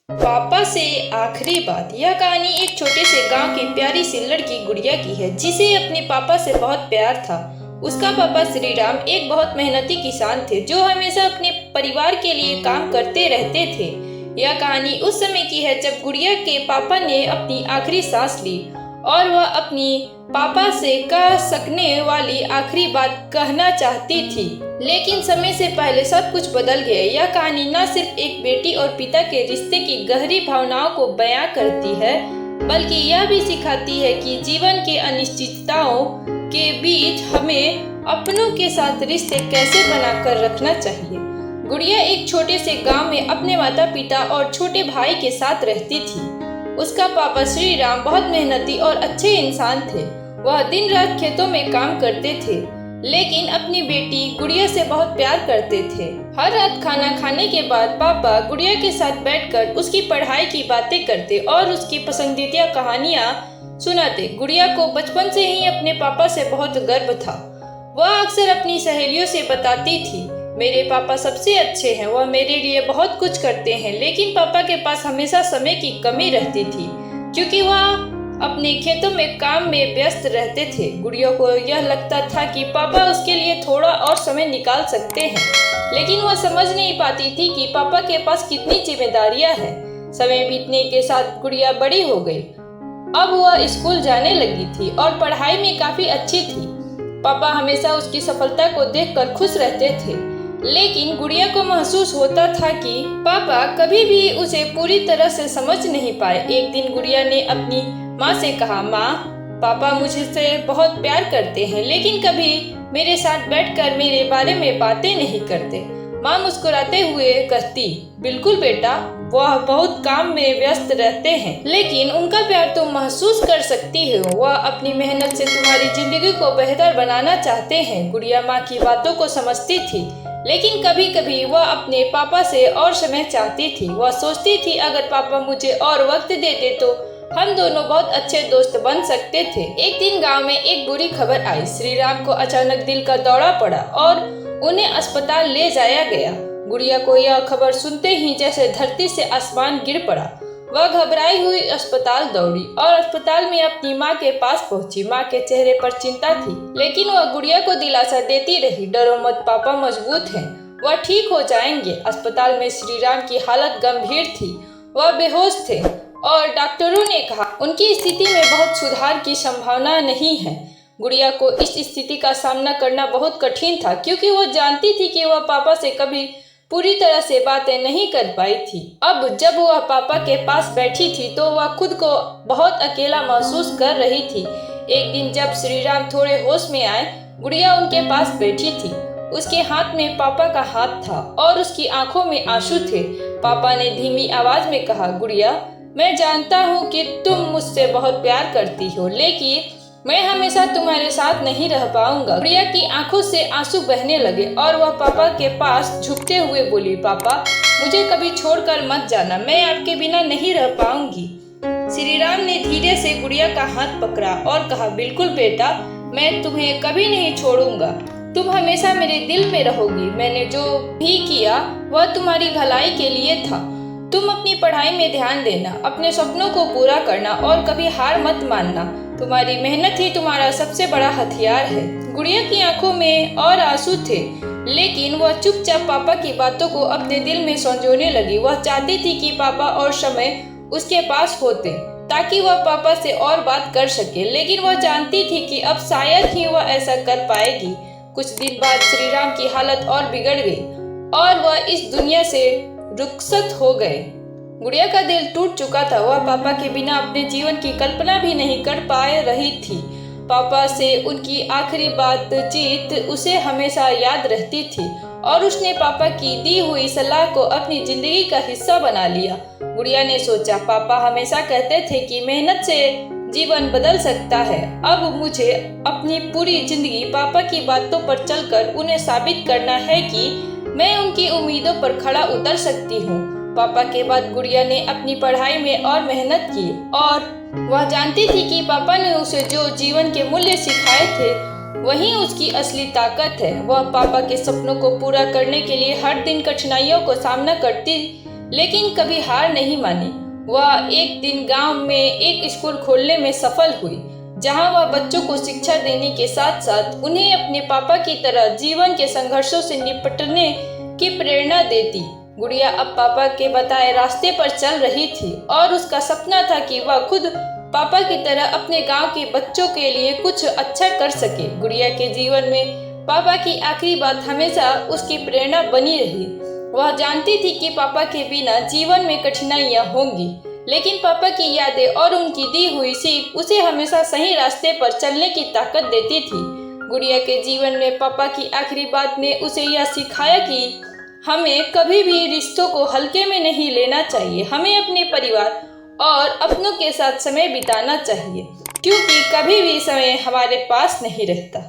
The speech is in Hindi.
पापा से आखिरी बात। यह कहानी एक छोटे से गांव की प्यारी सी लड़की गुड़िया की है, जिसे अपने पापा से बहुत प्यार था। उसका पापा श्री राम एक बहुत मेहनती किसान थे, जो हमेशा अपने परिवार के लिए काम करते रहते थे। यह कहानी उस समय की है जब गुड़िया के पापा ने अपनी आखिरी सांस ली और वह अपनी पापा से कह सकने वाली आखिरी बात कहना चाहती थी। लेकिन समय से पहले सब कुछ बदल गया। यह कहानी न सिर्फ एक बेटी और पिता के रिश्ते की गहरी भावनाओं को बयां करती है, बल्कि यह भी सिखाती है कि जीवन के अनिश्चितताओं के बीच हमें अपनों के साथ रिश्ते कैसे बनाकर रखना चाहिए। गुड़िया एक छोटे से गांव में अपने माता पिता और छोटे भाई के साथ रहती थी। उसका पापा श्री राम बहुत मेहनती और अच्छे इंसान थे। वह दिन रात खेतों में काम करते थे, लेकिन अपनी बेटी गुड़िया से बहुत प्यार करते थे। हर रात खाना खाने के बाद पापा गुड़िया के साथ बैठकर उसकी पढ़ाई की बातें करते और उसकी पसंदीदा कहानियाँ सुनाते। गुड़िया को बचपन से ही अपने पापा से बहुत गर्व था। वह अक्सर अपनी सहेलियों से बताती थी, मेरे पापा सबसे अच्छे हैं, वह मेरे लिए बहुत कुछ करते हैं। लेकिन पापा के पास हमेशा समय की कमी रहती थी, क्योंकि वह अपने खेतों में काम में व्यस्त रहते थे। गुड़िया को यह लगता था कि पापा उसके लिए थोड़ा और समय निकाल सकते हैं, लेकिन वह समझ नहीं पाती थी कि पापा के पास कितनी जिम्मेदारियां हैं। समय बीतने के साथ गुड़िया बड़ी हो गई। अब वह स्कूल जाने लगी थी और पढ़ाई में काफी अच्छी थी। पापा हमेशा उसकी सफलता को देखकर खुश रहते थे, लेकिन गुड़िया को महसूस होता था कि पापा कभी भी उसे पूरी तरह से समझ नहीं पाए। एक दिन गुड़िया ने अपनी माँ से कहा, माँ, पापा मुझसे बहुत प्यार करते हैं, लेकिन कभी मेरे साथ बैठकर मेरे बारे में बातें नहीं करते। माँ मुस्कुराते हुए कहती, बिल्कुल बेटा, वह बहुत काम में व्यस्त रहते हैं, लेकिन उनका प्यार तुम महसूस कर सकती हो। वह अपनी मेहनत से तुम्हारी जिंदगी को बेहतर बनाना चाहते हैं। गुड़िया माँ की बातों को समझती थी, लेकिन कभी कभी वह अपने पापा से और समय चाहती थी। वह सोचती थी, अगर पापा मुझे और वक्त देते तो हम दोनों बहुत अच्छे दोस्त बन सकते थे। एक दिन गांव में एक बुरी खबर आई। श्री राम को अचानक दिल का दौरा पड़ा और उन्हें अस्पताल ले जाया गया। गुड़िया को यह खबर सुनते ही जैसे धरती से आसमान गिर पड़ा। वह घबराई हुई अस्पताल दौड़ी और अस्पताल में अपनी माँ के पास पहुंची। माँ के चेहरे पर चिंता थी, लेकिन वह गुड़िया को दिलासा देती रही, डरो मत, पापा मजबूत हैं, वह ठीक हो जाएंगे। अस्पताल में श्री राम की हालत गंभीर थी। वह बेहोश थे और डॉक्टरों ने कहा उनकी स्थिति में बहुत सुधार की संभावना नहीं है। गुड़िया को इस स्थिति का सामना करना बहुत कठिन था, क्योंकि वह जानती थी कि वह पापा से कभी पूरी तरह से बातें नहीं कर पाई थी। अब जब वह पापा के पास बैठी थी तो वह खुद को बहुत अकेला महसूस कर रही थी। एक दिन जब श्री राम थोड़े होश में आए, गुड़िया उनके पास बैठी थी। उसके हाथ में पापा का हाथ था और उसकी आंखों में आंसू थे। पापा ने धीमी आवाज में कहा, गुड़िया, मैं जानता हूँ कि तुम मुझसे बहुत प्यार करती हो, लेकिन मैं हमेशा तुम्हारे साथ नहीं रह पाऊंगा। गुड़िया की आंखों से आंसू बहने लगे और वह पापा के पास झुकते हुए बोली, पापा, मुझे कभी छोड़कर मत जाना, मैं आपके बिना नहीं रह पाऊंगी। श्री राम ने धीरे से गुड़िया का हाथ पकड़ा और कहा, बिल्कुल बेटा, मैं तुम्हें कभी नहीं छोड़ूंगा, तुम हमेशा मेरे दिल में रहोगी। मैंने जो भी किया वह तुम्हारी भलाई के लिए था। तुम अपनी पढ़ाई में ध्यान देना, अपने सपनों को पूरा करना और कभी हार मत मानना। तुम्हारी मेहनत ही तुम्हारा सबसे बड़ा हथियार है। गुड़िया की आंखों में और आंसू थे, लेकिन वह चुपचाप पापा की बातों को अपने दिल में संजोने लगी। वह चाहती थी कि पापा और समय उसके पास होते, ताकि वह पापा से और बात कर सके, लेकिन वह जानती थी कि अब शायद ही वह ऐसा कर पाएगी। कुछ दिन बाद श्री राम की हालत और बिगड़ गई और वह इस दुनिया से रुखसत हो गए। गुड़िया का दिल टूट चुका था। वह पापा के बिना अपने जीवन की कल्पना भी नहीं कर पा रही थी। पापा से उनकी आखिरी बातचीत उसे हमेशा याद रहती थी और उसने पापा की दी हुई सलाह को अपनी जिंदगी का हिस्सा बना लिया। गुड़िया ने सोचा, पापा हमेशा कहते थे कि मेहनत से जीवन बदल सकता है। अब मुझे अपनी पूरी जिंदगी पापा की बातों पर चलकर उन्हें साबित करना है कि मैं उनकी उम्मीदों पर खड़ा उतर सकती हूँ। पापा के बाद गुड़िया ने अपनी पढ़ाई में और मेहनत की और वह जानती थी कि पापा ने उसे जो जीवन के मूल्य सिखाए थे वही उसकी असली ताकत है। वह पापा के सपनों को पूरा करने के लिए हर दिन कठिनाइयों को सामना करती लेकिन कभी हार नहीं मानी। वह एक दिन गांव में एक स्कूल खोलने में सफल हुई, जहां वह बच्चों को शिक्षा देने के साथ साथ उन्हें अपने पापा की तरह जीवन के संघर्षों से निपटने की प्रेरणा देती। गुड़िया अब पापा के बताए रास्ते पर चल रही थी और उसका सपना था कि वह खुद पापा की तरह अपने गांव के बच्चों के लिए कुछ अच्छा कर सके। गुड़िया के जीवन में पापा की आखिरी बात हमेशा उसकी प्रेरणा बनी रही। वह जानती थी कि पापा के बिना जीवन में कठिनाइयां होंगी, लेकिन पापा की यादें और उनकी दी हुई सीख उसे हमेशा सही रास्ते पर चलने की ताकत देती थी। गुड़िया के जीवन में पापा की आखिरी बात ने उसे यह सिखाया कि हमें कभी भी रिश्तों को हल्के में नहीं लेना चाहिए। हमें अपने परिवार और अपनों के साथ समय बिताना चाहिए, क्योंकि कभी भी समय हमारे पास नहीं रहता।